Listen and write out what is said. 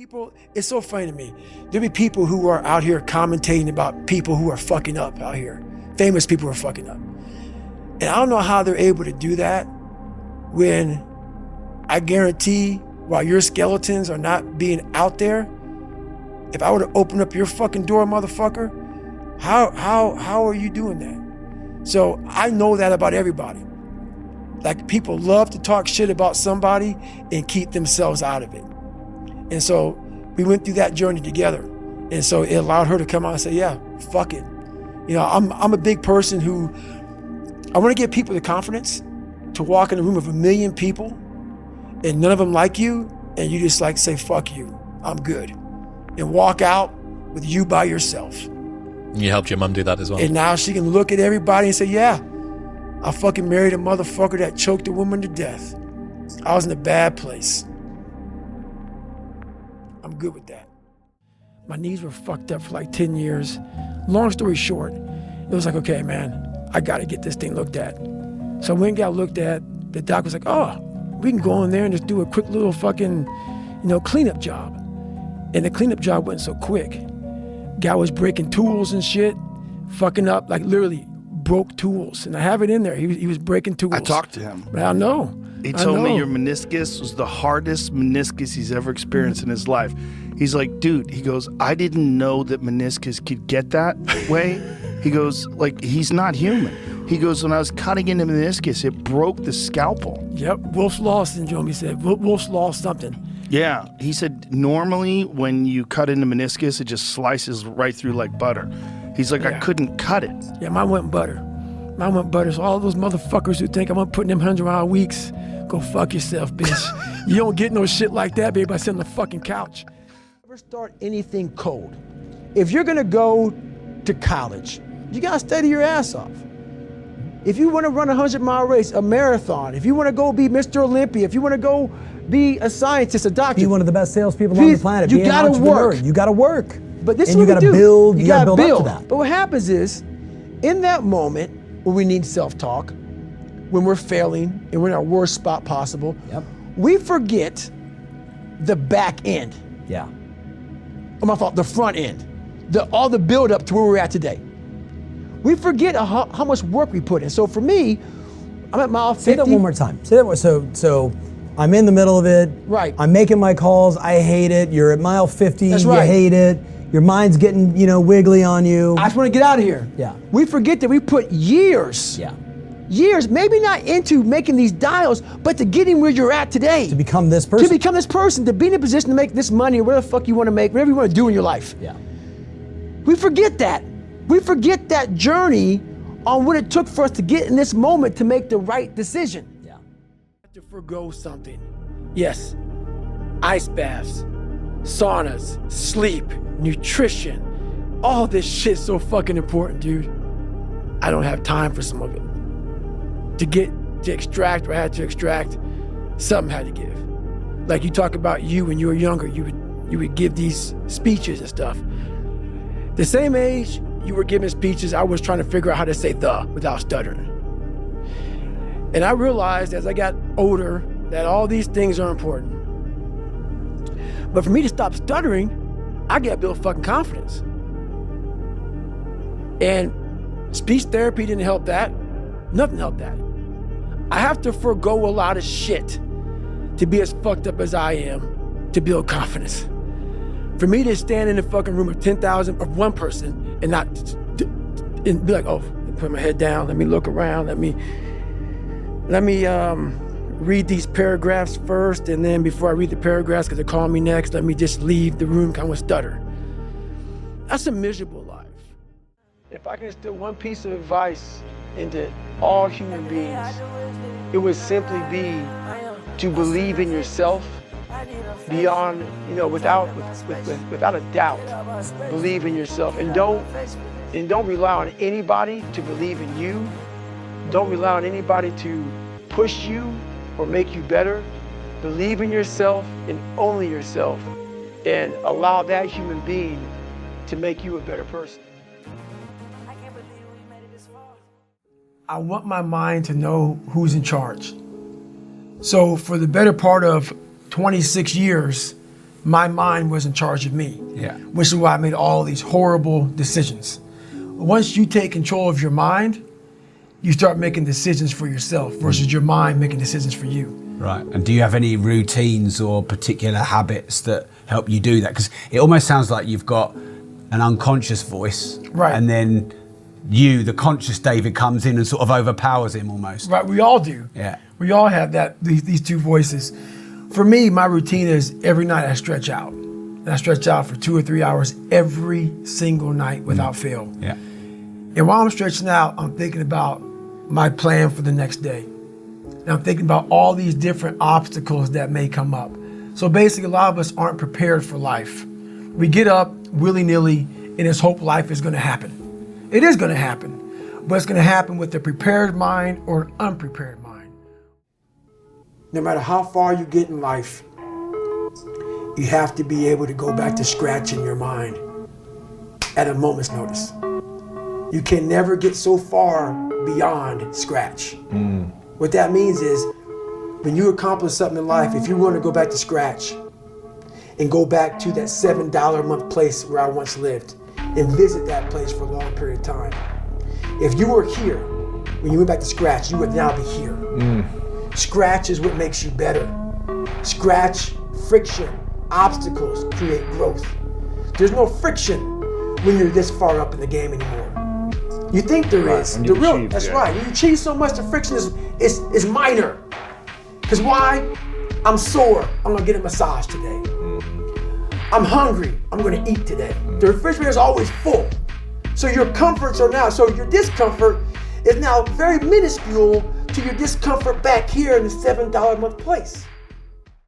People, it's so funny to me. There'll be people who are out here commentating about people who are fucking up out here. Famous people who are fucking up. And I don't know how they're able to do that when I guarantee while your skeletons are not being out there, if I were to open up your fucking door, motherfucker, how are you doing that? So I know that about everybody. Like, people love to talk shit about somebody and keep themselves out of it. And so we went through that journey together. And so it allowed her to come out and say, yeah, fuck it. You know, I'm a big person who, I want to give people the confidence to walk in a room of 1 million people and none of them like you, and you just like say, fuck you, I'm good. And walk out with you by yourself. You helped your mum do that as well. And now she can look at everybody and say, yeah, I fucking married a motherfucker that choked a woman to death. I was in a bad place. I'm good with that. My knees were fucked up for like 10 years. Long story short, it was like, okay, man, I gotta get this thing looked at. So I went and got looked at. The doc was like, oh, we can go in there and just do a quick little fucking, cleanup job. And the cleanup job wasn't so quick. Guy was breaking tools and shit, fucking up, like literally broke tools. And I have it in there. He was breaking tools. I talked to him. I know. He told me your meniscus was the hardest meniscus he's ever experienced in his life. He's like, dude, he goes, I didn't know that meniscus could get that way. He goes, like, he's not human. He goes, when I was cutting into meniscus, it broke the scalpel. Yep, Wolf's Law syndrome, he said. Wolf's Law something. Yeah, he said normally when you cut into meniscus, it just slices right through like butter. He's like, I couldn't cut it. Yeah, mine went butter. So all those motherfuckers who think I'm putting them 100-hour weeks, go fuck yourself, bitch. You don't get no shit like that, baby, by sitting on the fucking couch. Never start anything cold. If you're gonna go to college, you gotta study your ass off. If you wanna run a 100-mile race, a marathon, if you wanna go be Mr. Olympia, if you wanna go be a scientist, a doctor. Be one of the best salespeople on the planet. You gotta work. You gotta work. But this and is what you gotta we do. build. You gotta build up to that. But what happens is, in that moment when we need self-talk, when we're failing and we're in our worst spot possible, we forget the back end. Yeah. Oh, my fault, the front end. All the build up to where we're at today. We forget how much work we put in. So for me, I'm at mile 50. Say that one more time. Say that one. So I'm in the middle of it. Right. I'm making my calls. I hate it. You're at mile 50. That's right. You hate it. Your mind's getting, wiggly on you. I just want to get out of here. Yeah. We forget that we put years. Yeah. Years, maybe not into making these dials, but to getting where you're at today. To become this person. To become this person, to be in a position to make this money or whatever the fuck you want to make, whatever you want to do in your life. Yeah. We forget that. We forget that journey on what it took for us to get in this moment to make the right decision. Yeah. To forgo something. Yes. Ice baths, saunas, sleep, nutrition. All this shit's so fucking important, dude. I don't have time for some of it. To extract what I had to extract, something had to give. Like you talk about you when you were younger, you would give these speeches and stuff. The same age you were giving speeches, I was trying to figure out how to say the without stuttering. And I realized as I got older that all these things are important. But for me to stop stuttering, I gotta build fucking confidence. And speech therapy didn't help that. Nothing helped that. I have to forego a lot of shit to be as fucked up as I am to build confidence. For me to stand in the fucking room of 10,000 of one person and not and be like, oh, put my head down, let me look around, let me read these paragraphs first, and then before I read the paragraphs, because they're calling me next, let me just leave the room kind of stutter. That's a miserable life. If I can instill one piece of advice into all human beings, it would simply be to believe in yourself beyond, without a doubt. Believe in yourself, and don't rely on anybody to believe in you. Don't rely on anybody to push you or make you better. Believe in yourself and only yourself, and allow that human being to make you a better person. I can't believe we made it this far. I want my mind to know who's in charge. So for the better part of 26 years, my mind was in charge of me. Yeah. Which is why I made all these horrible decisions. Once you take control of your mind, you start making decisions for yourself versus your mind making decisions for you. Right. And do you have any routines or particular habits that help you do that? Because it almost sounds like you've got an unconscious voice, right? And then you, the conscious David, comes in and sort of overpowers him almost. Right. We all do. Yeah. We all have that. These two voices. For me, my routine is every night I stretch out. And I stretch out for 2 or 3 hours every single night without fail. Yeah. And while I'm stretching out, I'm thinking about my plan for the next day. And I'm thinking about all these different obstacles that may come up. So basically, a lot of us aren't prepared for life. We get up willy-nilly and just hope life is going to happen. It is going to happen, but it's going to happen with a prepared mind or an unprepared mind. No matter how far you get in life, you have to be able to go back to scratch in your mind at a moment's notice. You can never get so far beyond scratch. What that means is when you accomplish something in life, if you want to go back to scratch and go back to that $7 a month place where I once lived and visit that place for a long period of time. If you were here when you went back to scratch, you would now be here. Scratch is what makes you better. Scratch, friction, obstacles create growth. There's no friction when you're this far up in the game anymore. You think there is. That's right. When you achieve so much, the friction is minor. Because why? I'm sore. I'm going to get a massage today. I'm hungry. I'm going to eat today. The refrigerator is always full. So your comforts are now, so your discomfort is now very minuscule to your discomfort back here in the $7 a month place.